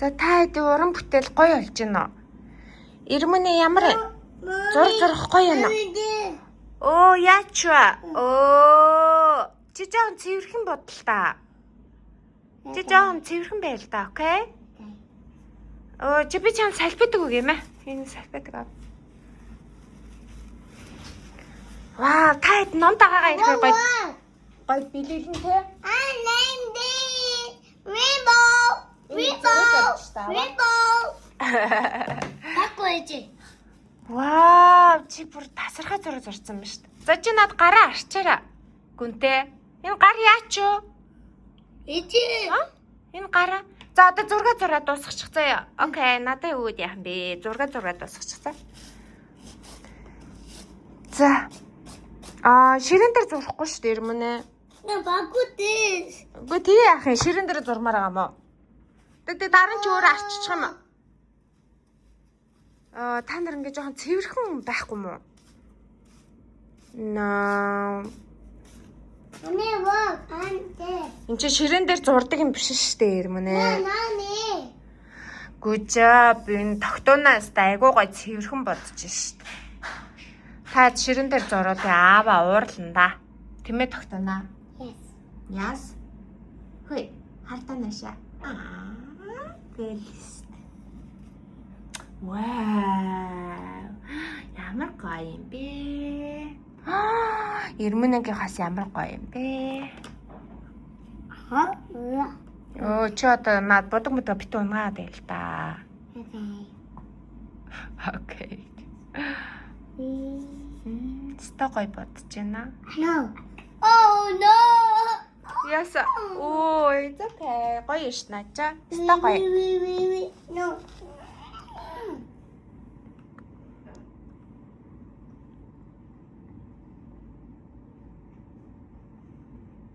За та хэд уран бүтээл гоё болж байна уу? Ирмүнэ ямар зурх гоё юм. Оо яач вэ? Оо чи жоохон цэвэрхэн бодол та. Чи жоохон цэвэрхэн байл та, окей? Оо чи би чам салбидаг үг юм аа. Энэ салбидаг аа. Вау, та хэд ном дагаага ирэх гоё. Гоё билүүлэн те. I named it Rainbow. Такойжи. Вау, чи бүр тасархаа зураг зурсан ба шүү дээ. За чи над гараа арчаараа. Гүнтэй. Энэ гар яач юу? Ичи. Энэ гараа. За одоо зураг дуусгачих заяа. Окей, надад үүд яах юм бэ? Зураг дуусгачих цаа. За. Ширэн дээр зурхгүй шүү дээ Ирмүнэ. На багуудээс. Үгүй тэгээ яах юм? Ширэн дээр зурмаар байгаа мó. Тэгээ дараа нь ч өөрөө арччих юм аа. Та нар ингээ жоохон цэвэрхэн байхгүй мó? Наа. Ане ваа анте. Энд чи ширэн дээр зурдаг юм биш шүү дээ Ирмүнэ. Нааны. Good job. Энэ тогтоонаас айгуу гой цэвэрхэн бодож шүү дээ. Та ширэн дээр зураад аава уурлан да. Тэмээ тогтоонаа. Yes. Яс. Хөөе, хартаа наашаа. Гэлс. Вау. Ямар гоё юм бэ? Ирмүнэгийн хас ямар гоё юм бэ? Оо, чи одоо над бодог мөдө бит унгаад байл та. Окей. Ста гоё бодож байна. No. Oh no. Яса. Оо, it's okay. Гоё ш нача. Ста гоё. No.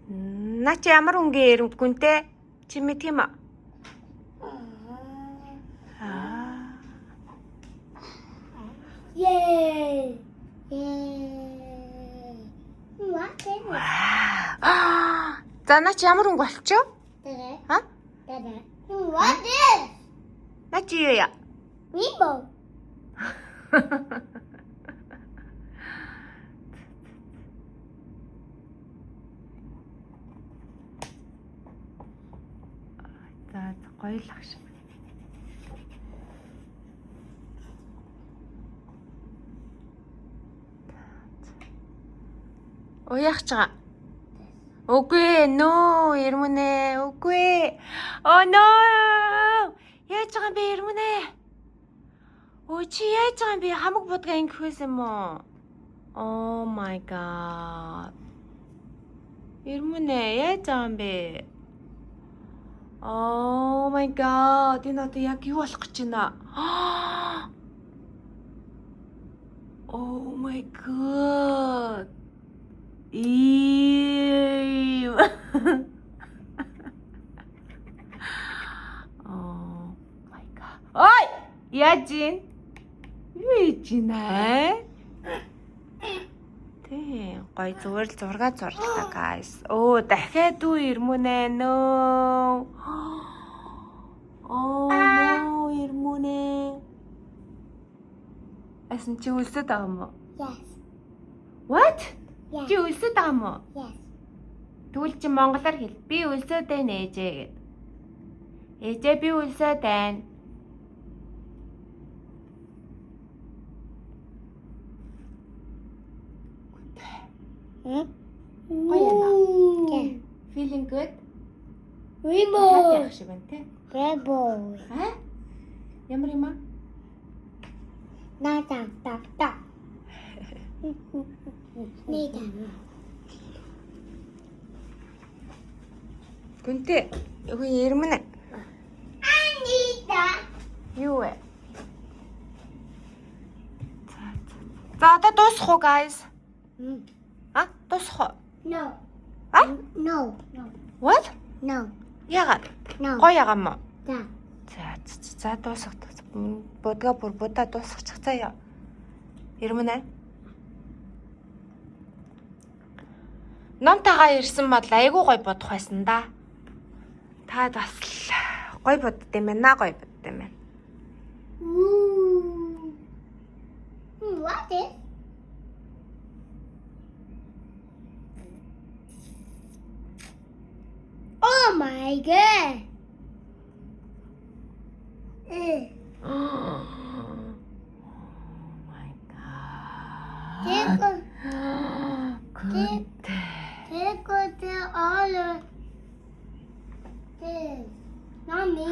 На чи ямар үнгээ эрэмтгүнтэй? Чи мэд юм аа? Yay. Yay. What is it? За на чи ямар үнг болчихоо? Dada. Ха? Dada. What is? На чи юу яа? Rainbow. За гоё л агш. Уяах чага. Үгүй нөө Ирмүнэ. Үгүй. Oh no. Яаж байгаа юм бэ Ирмүнэ? Оо чи яаж байгаа юм бэ? Хамаг будгаа ингэх байсан юм уу? Oh my god. Ирмүнэ яаж байгаа юм бэ? Oh my god. Энэ одоо яг юу болох гэж байна? Oh my god. Ew. Oh my god. Ой! Яаж ийн? Юу хийж байна? Тийм, гоё зүгээр л зураг зурлаа guys. Оо, дахиад үү Ирмүнэ нөө. Oh no, Ирмүнэ. Асан чи үлсэд байгаа юм уу? Yes. What? Yes. Чи үлсэд байгаа юм уу? Yes. Тэгвэл чи монголоор хэл. Би үлсэд байна ээжээ гэд. Ээжээ би үлсэд байна. Гоё яана. Yeah. Feeling good? Rainbow. Яах шиг байна те? Rainbow. Ямар юм аа? Nada. Tak. Nida. Гүнтэй. Үгүй Ирмүнэ. Anita. Юу вэ? За одоо дуусах уу guys? Дуусах уу? No. No. What? No. Яагаад? No. Гоё ягаа мó. Да. За дуусах. Будгаа бүр будаа дуусгачих заяа. Ирмүнэ. Номтойгоо ирсэн бол айгүй гоё бодох байсан да. Та бас Гой бодд юм байна. Гой бодд юм байна. What is? Oh my god. Oh my god. Take all of this. Not me.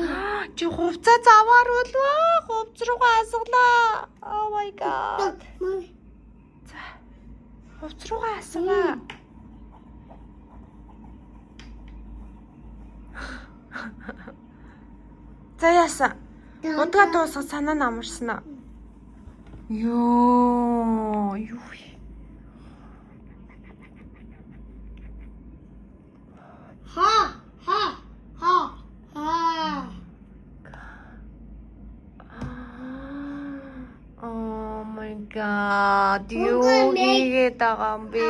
Чи хувцас аваар үлвээ. Хувц руугаа асглаа. Oh my god. Mommy. За. Хувц руугаа асгаа. За яасан. Удаа дуусах санаа намарсан аа. Юу юу. Ha ha ha ha. Oh my god. Юу хийгээд байгаа юм бэ?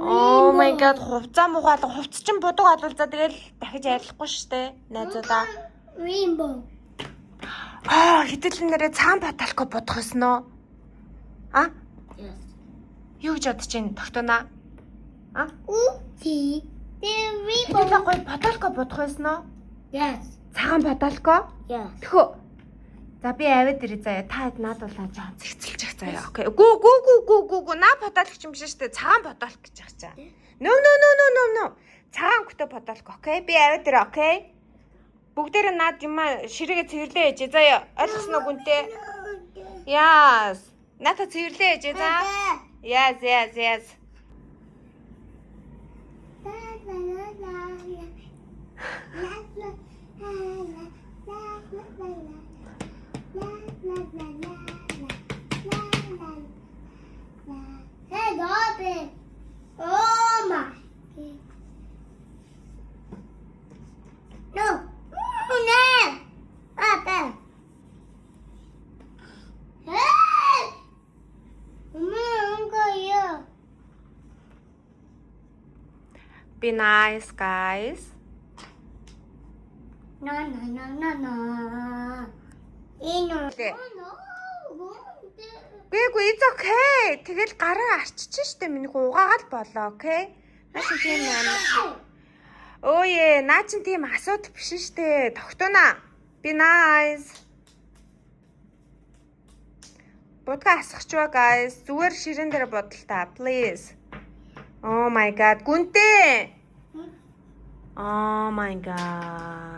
Oh my god. Хувцас муугаалга хувцас чинь будаг олвол за тэгэл дахиж арилахгүй штэ. Найзуудаа. Rainbow. Хэдэл нэрээ цаан баталко бодох ёсно оо. А? Yes. Юу гэж бодож чинь тогтоонаа? А? Uti. The rainbow. Хэдэл гой баталко бодох ёсно. Yes. Цагаан баталко. Yes. Тхөө. За би аваад ирээ заяа. Та хэд надад болоо жоон зэгцэлчих заяа. Окей. Гүү. Наа баталко юм шиг штэ. Цагаан баталко гэж яах чаа. No. Цагаан хөтө баталко. Окей. Би аваад ирээ. Окей. Бүгдээрээ наад юм ширээгээ цэвэрлээ ээжээ заяа. Ойлгосноо гүнтэй. Яас. Ната цэвэрлээ ээжээ за. Yes. Hey, Robin. Oh my. No. No. Papa. Hey. Mama, here. Be nice, guys. No. Okay. No. Гээгүй it's okay. Тэгэл гараа арчиж штэ миний угаагаал болоо, окей? Наашин тийм амар. Өөе, наа чин тийм асуудал биш штэ. Тогтоонаа. Be nice. Будга асахчваа guys. Зүгээр ширээн дээр бодолтой, please. Oh my god. Гүнтэй. Oh my god.